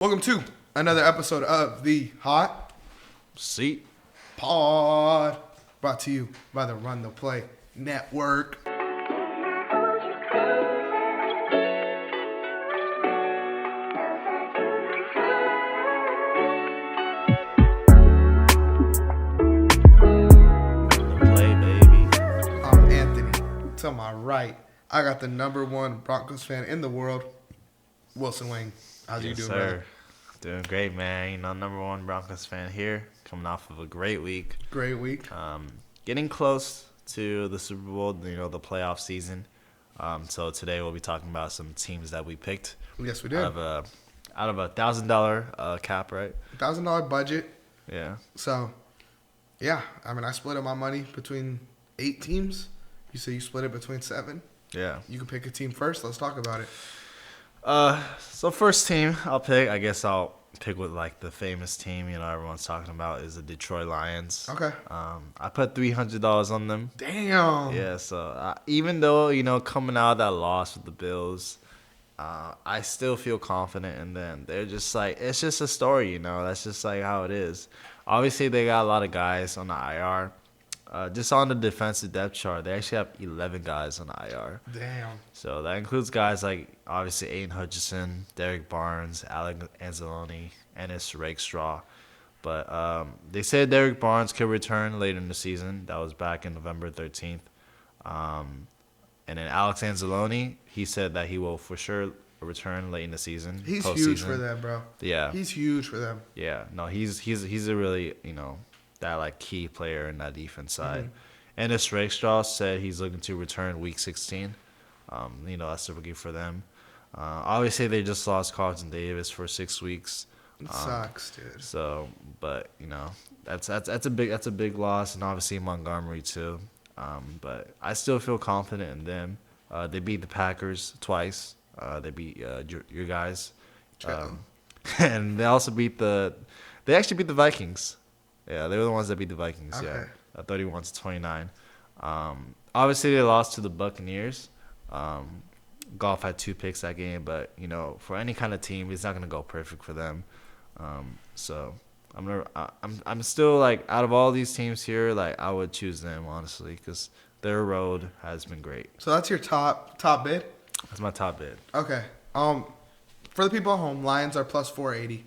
Welcome to another episode of the Hot Seat Pod, brought to you by the Run the Play Network. play, baby. I'm Anthony. To my right, I got the number one Broncos fan in the world, Wilson Wayne. How's you Yes, doing, sir. brother? Doing great, man. You know, number one Broncos fan here, coming off of a great week. Great week. Getting close to the Super Bowl, the playoff season. So today we'll be talking about some teams that we picked. Yes, we did. Out of a $1,000 cap, right? $1,000 budget. Yeah. So, yeah. I mean, I split up my money between 8 teams. You say you split it between 7. Yeah. You can pick a team first. Let's talk about it. So first team I'll pick, I guess I'll pick with like the famous team, everyone's talking about is the Detroit Lions. Okay. I put $300 on them. Damn. Yeah, so even though, coming out of that loss with the Bills, I still feel confident in them. They're just like, it's just a story, that's just like how it is. Obviously, they got a lot of guys on the IR. Just on the defensive depth chart, they actually have 11 guys on the IR. Damn. So that includes guys like, obviously, Aiden Hutchinson, Derek Barnes, Alec Anzalone, Ennis Rakestraw. But they said Derek Barnes could return later in the season. That was back in November 13th. And then Alex Anzalone, he said that he will for sure return late in the season. He's postseason. huge for them, bro. Yeah. He's huge for them. Yeah. No, he's a really, that like key player in that defense side. Ennis Rakestraw said he's looking to return week 16. That's a rookie for them. Obviously, they just lost Carlton Davis for 6 weeks. It sucks, dude. So, but that's a big loss, and obviously Montgomery too. But I still feel confident in them. They beat the Packers twice. They beat your guys, and they also They actually beat the Vikings. Yeah, they were the ones that beat the Vikings. Okay. Yeah, 31-29. Obviously, they lost to the Buccaneers. Goff had 2 picks that game, but for any kind of team, it's not gonna go perfect for them. So I'm still like, out of all these teams here, like I would choose them honestly because their road has been great. So that's your top bid? That's my top bid. Okay. For the people at home, Lions are plus 480.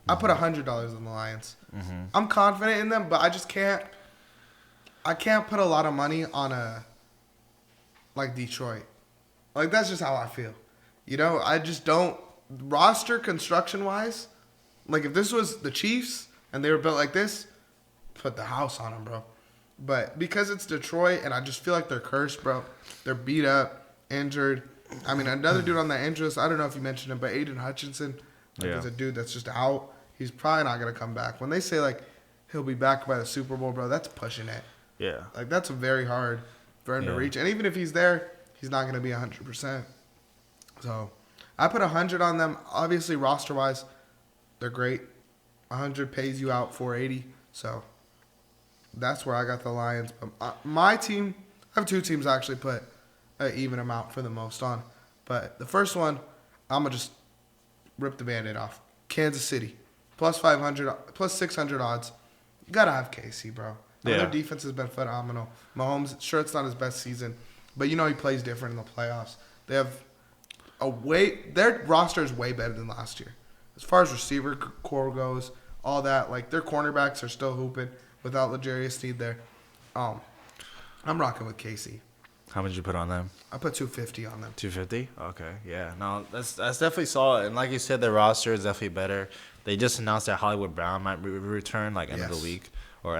I put $100 on the Lions. I'm confident in them, but I just can't. I can't put a lot of money on like Detroit. Like that's just how I feel. I just don't roster construction wise. Like if this was the Chiefs and they were built like this, put the house on them, bro. But because it's Detroit and I just feel like they're cursed, bro. They're beat up, injured. I mean, another dude on that injury list, I don't know if you mentioned him, but Aiden Hutchinson, is a dude that's just out. He's probably not going to come back. When they say, like, he'll be back by the Super Bowl, bro, that's pushing it. Yeah. Like, that's very hard for him to reach. And even if he's there, he's not going to be 100%. So, I put 100 on them. Obviously, roster-wise, they're great. 100 pays you out 480. So, that's where I got the Lions. But my team, I have 2 teams I actually put an even amount for the most on. But the first one, I'm going to just rip the Band-Aid off. Kansas City. Plus 500, plus 600 odds. You got to have KC, bro. I mean, their defense has been phenomenal. Mahomes, sure, it's not his best season, but he plays different in the playoffs. They have their roster is way better than last year. As far as receiver core goes, all that, like their cornerbacks are still hooping without L'Jarius Sneed there. I'm rocking with KC. How much did you put on them? I put 250 on them. 250? Okay, yeah. No, that's definitely solid. And like you said, their roster is definitely better. They just announced that Hollywood Brown might return like end of the week or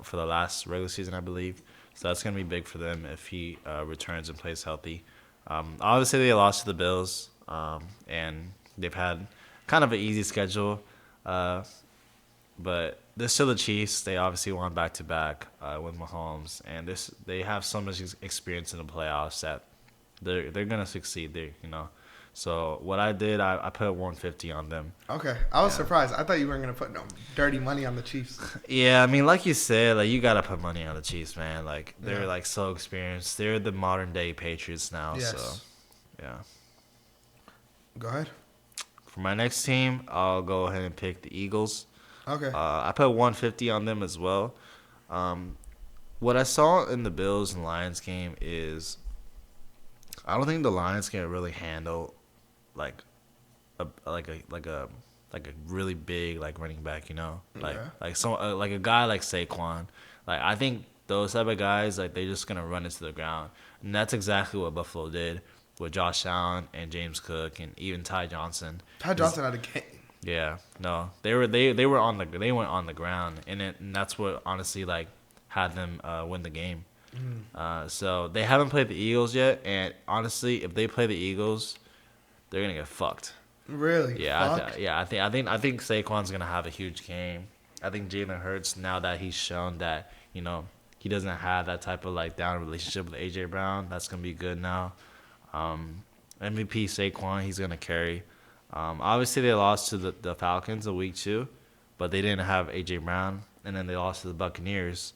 for the last regular season, I believe. So that's gonna be big for them if he returns and plays healthy. Obviously, they lost to the Bills, and they've had kind of an easy schedule. But they're still the Chiefs. They obviously won back-to-back with Mahomes, and they have so much experience in the playoffs that they're gonna succeed there. So what I did, I put 150 on them. Okay, I was surprised. I thought you weren't gonna put no dirty money on the Chiefs. Yeah, I mean, like you said, like you gotta put money on the Chiefs, man. Like they're like so experienced. They're the modern day Patriots now. Yes. So yeah. Go ahead. For my next team, I'll go ahead and pick the Eagles. Okay. I put 150 on them as well. What I saw in the Bills and Lions game is I don't think the Lions can really handle like a really big like running back, like a guy like Saquon. Like I think those type of guys like they're just gonna run into the ground, and that's exactly what Buffalo did with Josh Allen and James Cook and even Ty Johnson. Ty Johnson had a game. Yeah, no, they went on the ground, and that's what honestly like had them win the game. So they haven't played the Eagles yet, and honestly, if they play the Eagles, they're gonna get fucked. Really? Yeah, I think Saquon's gonna have a huge game. I think Jalen Hurts, now that he's shown that he doesn't have that type of like down relationship with AJ Brown, that's gonna be good now. MVP Saquon, he's gonna carry. Obviously they lost to the Falcons a week 2, but they didn't have AJ Brown, and then they lost to the Buccaneers,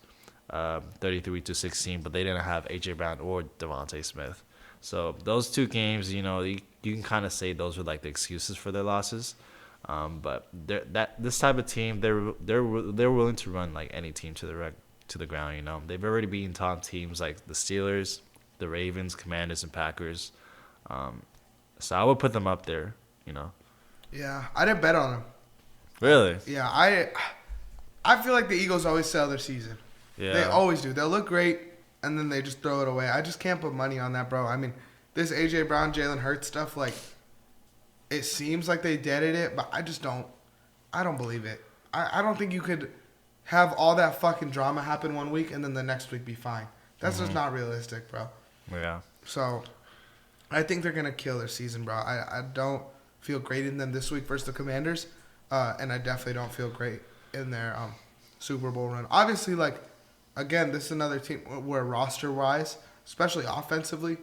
33-16, but they didn't have AJ Brown or Devontae Smith. So those 2 games, you can kind of say those were like the excuses for their losses. But this type of team, they're willing to run like any team to the ground. They've already beaten top teams like the Steelers, the Ravens, Commanders, and Packers. So I would put them up there. Yeah, I didn't bet on them. Really? Yeah, I feel like the Eagles always sell their season. Yeah. They always do. They'll look great, and then they just throw it away. I just can't put money on that, bro. I mean, this A.J. Brown, Jalen Hurts stuff, like, it seems like they deaded it, but I don't believe it. I don't think you could have all that fucking drama happen one week and then the next week be fine. That's just not realistic, bro. Yeah. So, I think they're going to kill their season, bro. I don't feel great in them this week versus the Commanders, and I definitely don't feel great in their Super Bowl run. Obviously, like, again, this is another team where roster-wise, especially offensively,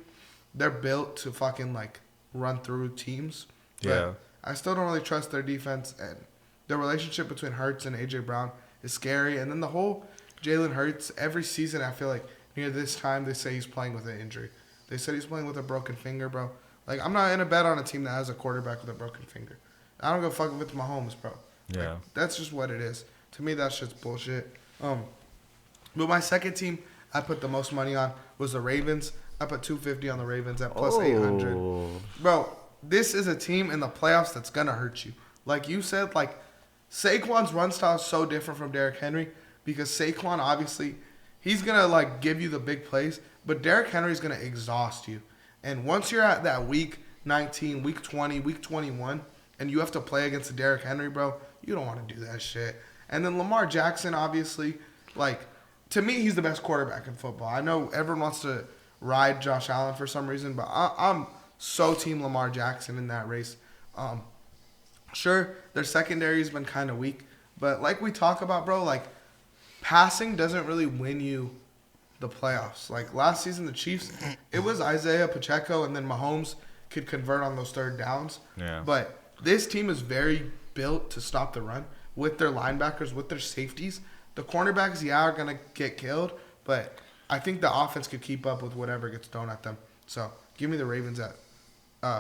they're built to fucking, like, run through teams. But Yeah. I still don't really trust their defense, and the relationship between Hurts and A.J. Brown is scary. And then the whole Jalen Hurts, every season I feel like near this time they say he's playing with an injury. They said he's playing with a broken finger, bro. Like, I'm not in a bet on a team that has a quarterback with a broken finger. I don't go fuck if it's Mahomes, bro. Yeah. Like, that's just what it is. To me, that shit's bullshit. But my second team I put the most money on was the Ravens. I put $250 on the Ravens at plus 800. Bro, this is a team in the playoffs that's going to hurt you. Like you said, like, Saquon's run style is so different from Derrick Henry because Saquon, obviously, he's going to, like, give you the big plays, but Derrick Henry's going to exhaust you. And once you're at that week 19, week 20, week 21, and you have to play against Derrick Henry, bro, you don't want to do that shit. And then Lamar Jackson, obviously, like, to me, he's the best quarterback in football. I know everyone wants to ride Josh Allen for some reason, but I'm so team Lamar Jackson in that race. Sure, their secondary has been kind of weak, but like we talk about, bro, like, passing doesn't really win you the playoffs. Like, last season, the Chiefs, it was Isaiah Pacheco, and then Mahomes could convert on those third downs. Yeah. But this team is very built to stop the run with their linebackers, with their safeties. The cornerbacks, are going to get killed, but I think the offense could keep up with whatever gets thrown at them. So, give me the Ravens at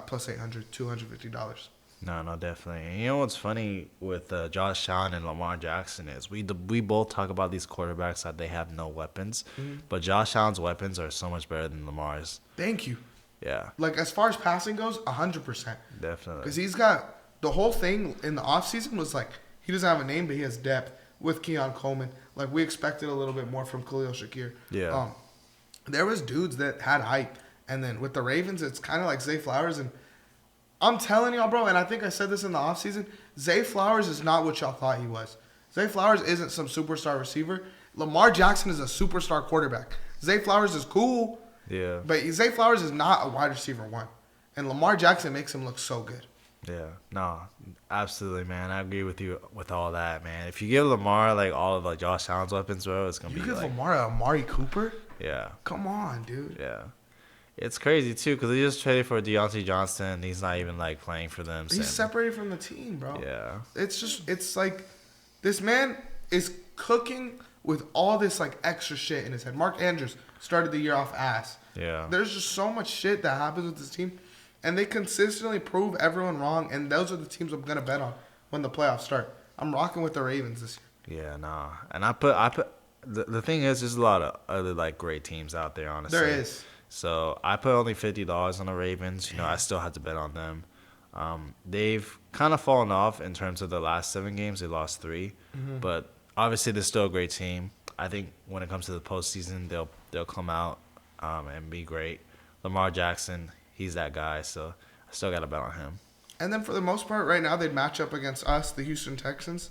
plus 800, $250. No, definitely. And you know what's funny with Josh Allen and Lamar Jackson is we both talk about these quarterbacks that they have no weapons, but Josh Allen's weapons are so much better than Lamar's. Thank you. Yeah. Like, as far as passing goes, 100%. Definitely. Because he's got the whole thing in the offseason was like, he doesn't have a name, but he has depth with Keon Coleman. Like, we expected a little bit more from Khalil Shakir. Yeah. There was dudes that had hype. And then with the Ravens, it's kind of like Zay Flowers. And I'm telling y'all, bro, and I think I said this in the offseason, Zay Flowers is not what y'all thought he was. Zay Flowers isn't some superstar receiver. Lamar Jackson is a superstar quarterback. Zay Flowers is cool. Yeah. But Zay Flowers is not a wide receiver one. And Lamar Jackson makes him look so good. Yeah, no, absolutely, man. I agree with you with all that, man. If you give Lamar like all of like Josh Allen's weapons, bro, it's gonna be like. You give Lamar a Amari Cooper? Yeah. Come on, dude. Yeah, it's crazy too because they just traded for Deontay Johnson. And he's not even like playing for them. He's separated from the team, bro. Yeah. It's like this man is cooking with all this like extra shit in his head. Mark Andrews started the year off ass. Yeah. There's just so much shit that happens with this team. And they consistently prove everyone wrong, and those are the teams I'm going to bet on when the playoffs start. I'm rocking with the Ravens this year. Yeah, nah. And I put the thing is, there's a lot of other like great teams out there, honestly. There is. So I put only $50 on the Ravens. You know, I still had to bet on them. They've kind of fallen off in terms of the last 7 games. They lost 3, but obviously they're still a great team. I think when it comes to the postseason, they'll come out and be great. Lamar Jackson, he's that guy, so I still got to bet on him. And then for the most part, right now, they'd match up against us, the Houston Texans.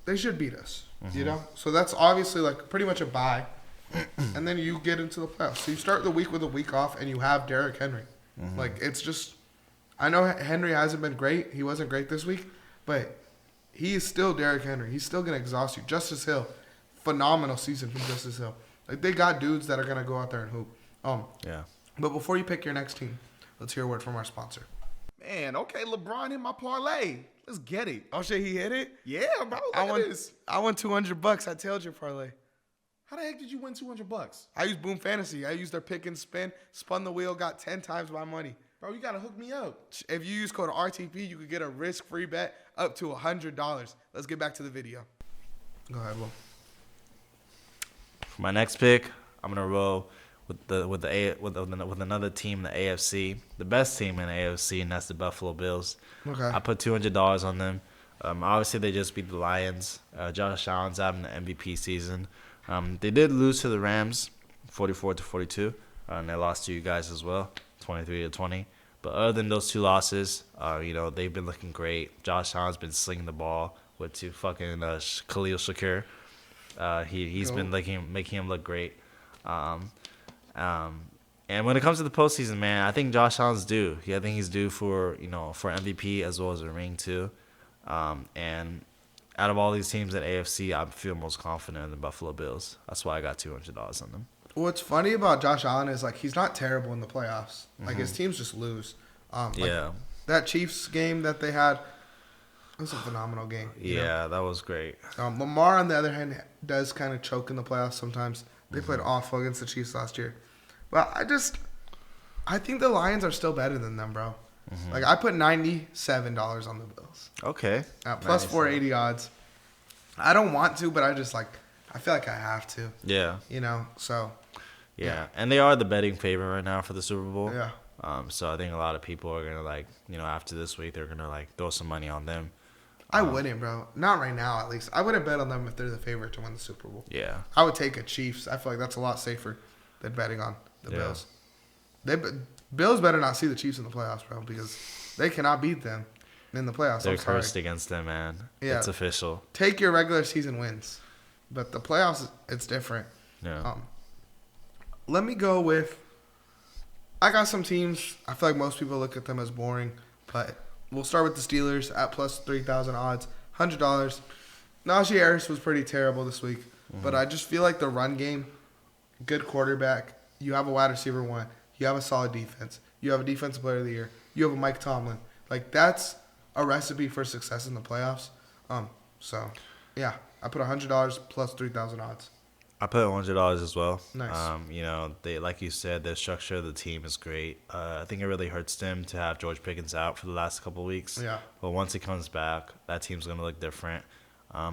They should beat us, you know? So that's obviously like pretty much a bye. And then you get into the playoffs. So you start the week with a week off, and you have Derrick Henry. Like, it's just... I know Henry hasn't been great. He wasn't great this week. But he is still Derrick Henry. He's still going to exhaust you. Justice Hill. Phenomenal season from Justice Hill. Like, they got dudes that are going to go out there and hoop. Yeah. But before you pick your next team, let's hear a word from our sponsor. Man, okay, LeBron hit my parlay. Let's get it. Oh, shit, he hit it? Yeah, bro. Look at this. I won $200. I tailed your parlay. How the heck did you win $200? I used Boom Fantasy. I used their pick and spin, spun the wheel, got 10 times my money. Bro, you gotta hook me up. If you use code RTP, you could get a risk-free bet up to $100. Let's get back to the video. Go ahead, Will. For my next pick, I'm gonna roll with another team in the AFC, the best team in the AFC, and that's the Buffalo Bills. Okay. I put $200 on them. Obviously, they just beat the Lions. Josh Allen's having an MVP season. They did lose to the Rams, 44-42, and they lost to you guys as well, 23-20. But other than those 2 losses, they've been looking great. Josh Allen's been slinging the ball with fucking Khalil Shakir. He's been making him look great. And when it comes to the postseason, man, I think Josh Allen's due. I think he's due for MVP as well as a ring too. And out of all these teams in AFC, I feel most confident in the Buffalo Bills. That's why I got $200 on them. What's funny about Josh Allen is, like, he's not terrible in the playoffs. Like, his teams just lose. That Chiefs game that they had, it was a phenomenal game. Yeah, that was great. Lamar, on the other hand, does kind of choke in the playoffs sometimes. They played awful against the Chiefs last year. But I think the Lions are still better than them, bro. Like, I put $97 on the Bills. Okay. At plus 480 odds. I don't want to, but I feel like I have to. Yeah. So. Yeah. And they are the betting favorite right now for the Super Bowl. Yeah. So I think a lot of people are going to, after this week, they're going to, throw some money on them. I wouldn't, bro. Not right now, at least. I wouldn't bet on them if they're the favorite to win the Super Bowl. Yeah. I would take a Chiefs. I feel like that's a lot safer than betting on the Bills. Bills better not see the Chiefs in the playoffs, bro, because they cannot beat them in the playoffs. They're cursed against them, man. Yeah. It's official. Take your regular season wins. But the playoffs, it's different. Yeah. Let me go with... I got some teams. I feel like most people look at them as boring, but we'll start with the Steelers at plus 3,000 odds, $100. Najee Harris was pretty terrible this week, but I just feel like the run game, good quarterback, you have a wide receiver 1, you have a solid defense, you have a defensive player of the year, you have a Mike Tomlin. Like, that's a recipe for success in the playoffs. So, yeah, I put $100 plus 3,000 odds. I put $100 as well. Nice. They, like you said, the structure of the team is great. I think it really hurts them to have George Pickens out for the last couple of weeks. Yeah. But once he comes back, that team's going to look different.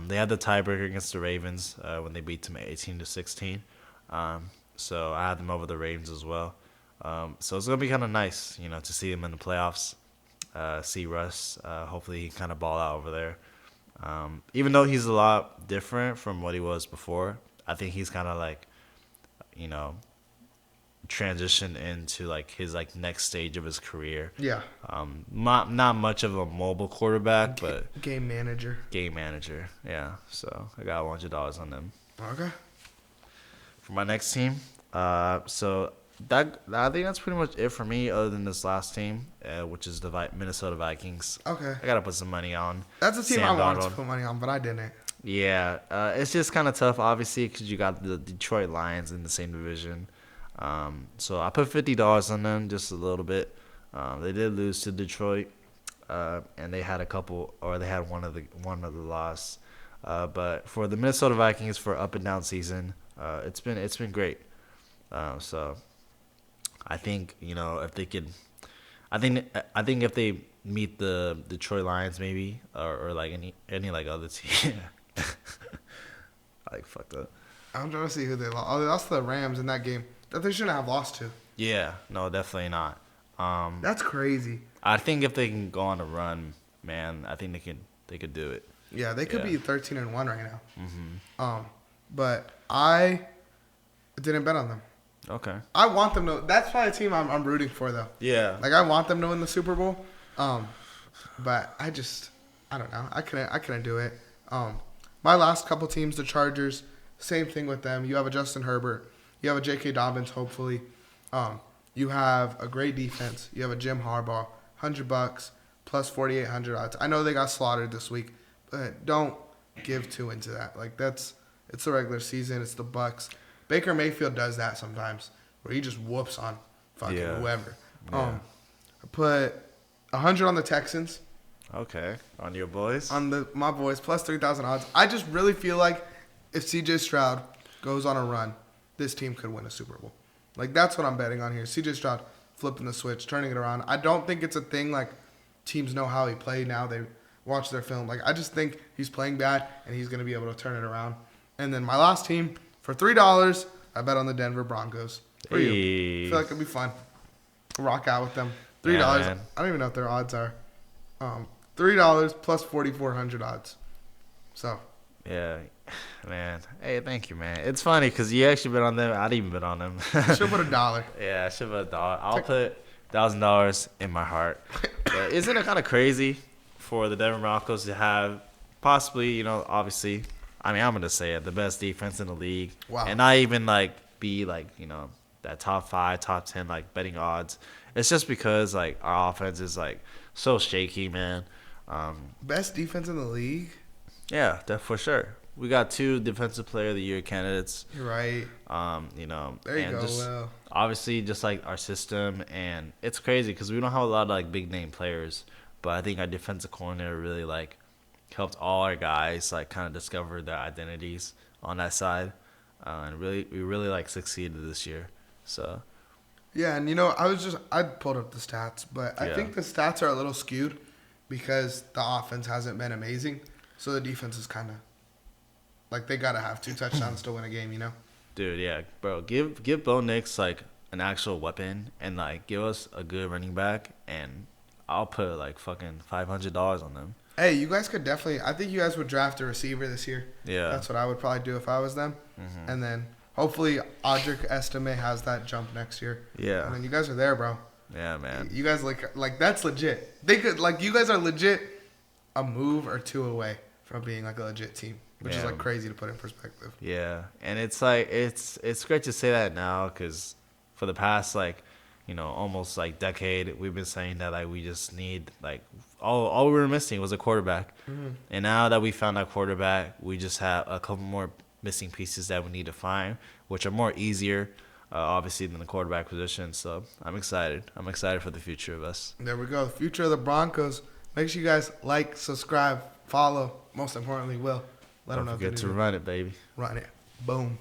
They had the tiebreaker against the Ravens when they beat them 18-16. So I had them over the Ravens as well. So it's going to be kind of nice, to see them in the playoffs. See Russ. Hopefully he can kind of ball out over there. Even though he's a lot different from what he was before, I think he's kind of transitioned into his next stage of his career. Yeah. Not much of a mobile quarterback, but game manager. Yeah. So I got $100 on them. Okay. For my next team, so that I think that's pretty much it for me, other than this last team, which is the Minnesota Vikings. Okay. I gotta put some money on. That's a team Sam I wanted Darnold. to put money on, but I didn't. Yeah, it's just kind of tough, obviously, because you got the Detroit Lions in the same division. So I put $50 on them, just a little bit. They did lose to Detroit, and they had one of the loss. But for the Minnesota Vikings, for up and down season, it's been great. So I think if they could I think if they meet the Detroit Lions maybe or like any like other team, like fucked up. I'm trying to see who they lost. Oh, they lost to the Rams in that game that they shouldn't have lost to. Yeah, no, definitely not. That's crazy. I think if they can go on a run, man, I think they could do it. Yeah, they could be 13-1 right now. Mm-hmm. But I didn't bet on them. Okay. I want them to. That's probably a team I'm rooting for though. Yeah. Like I want them to win the Super Bowl. But I don't know. I couldn't do it. My last couple teams, the Chargers, same thing with them. You have a Justin Herbert. You have a J.K. Dobbins, hopefully. You have a great defense. You have a Jim Harbaugh, $100 plus 4,800 odds. I know they got slaughtered this week, but don't give too into that. Like it's the regular season. It's the Bucks. Baker Mayfield does that sometimes, where he just whoops on fucking whoever. Yeah. I put 100 on the Texans. Okay. On your boys. On my boys, plus 3,000 odds. I just really feel like if C.J. Stroud goes on a run, this team could win a Super Bowl. Like, that's what I'm betting on here. C.J. Stroud flipping the switch, turning it around. I don't think it's a thing like teams know how he played now. They watch their film. Like, I just think he's playing bad, and he's going to be able to turn it around. And then my last team, for $3, I bet on the Denver Broncos. For you. I feel like it'd be fun. Rock out with them. $3. Yeah, I don't even know what their odds are. $3 plus 4,400 odds. So. Yeah, man. Hey, thank you, man. It's funny because you actually bet on them. I didn't even bet on them. Should put $1. Yeah, I should put $1. I'll put $1,000 in my heart. But isn't it kind of crazy for the Denver Broncos to have possibly, obviously, I mean, I'm going to say it, the best defense in the league. Wow. And not even, be, that top 5, top 10, betting odds. It's just because, our offense is, so shaky, man. Best defense in the league? Yeah, for sure. We got 2 Defensive Player of the Year candidates. You're right. There you go, just, Will. Obviously, just our system, and it's crazy because we don't have a lot of big name players, but I think our defensive coordinator really helped all our guys kind of discover their identities on that side, and we really succeeded this year. So. Yeah, and I pulled up the stats, but I think the stats are a little skewed because the offense hasn't been amazing. So the defense is kind of they gotta have 2 touchdowns to win a game, Dude, yeah, bro. Give Bo Nix an actual weapon and give us a good running back, and I'll put fucking $500 on them. Hey, you guys could definitely. I think you guys would draft a receiver this year. Yeah, that's what I would probably do if I was them. Mm-hmm. And then hopefully Audric Estime has that jump next year. Yeah, and then you guys are there, bro. Yeah, man. You guys like that's legit. They could you guys are legit a move or 2 away from being a legit team, which is crazy to put in perspective. Yeah, and it's it's great to say that now because for the past almost decade we've been saying that we just need all we were missing was a quarterback, and now that we found that quarterback, we just have a couple more missing pieces that we need to find, which are more easier. Obviously, than the quarterback position. So I'm excited. I'm excited for the future of us. There we go. The future of the Broncos. Make sure you guys subscribe, follow. Most importantly, Will. Let them know. Don't forget to run it, baby. Run it. Boom.